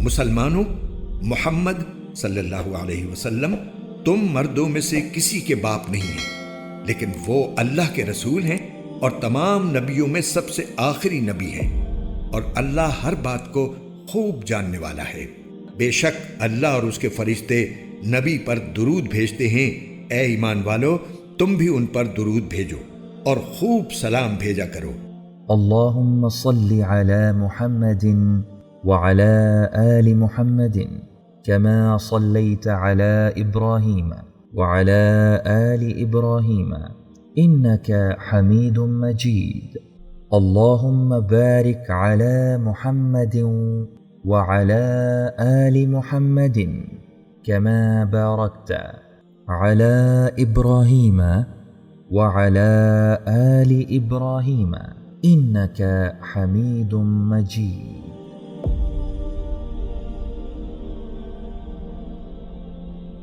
मुसलमानों, मोहम्मद सल्लल्लाहु अलैहि वसल्लम तुम मर्दों में से किसी के बाप नहीं हैं, लेकिन वो अल्लाह के रसूल हैं और तमाम नबियों में सबसे आखिरी नबी हैं, और अल्लाह हर बात को खूब जानने वाला है। बेशक अल्लाह और उसके फरिश्ते नबी पर दुरूद भेजते हैं। ए ईमान वालो, तुम भी उन पर दुरूद भेजो और खूब सलाम भेजा करो। अल्लाहुम्मा सल्लि अला मुहम्मदिन व अला आलि मुहम्मदिन कमा सल्लैत अला इब्राहीम व अला आलि इब्राहीम इन्नका हमीदुम मजीद। अल्लाहुम्मा बारिक अला मुहम्मदिन व अला आलि मुहम्मदिन कमा बारकत अला इब्राहीम व अला आलि इब्राहीम इन्नका हमीदुम मजीद।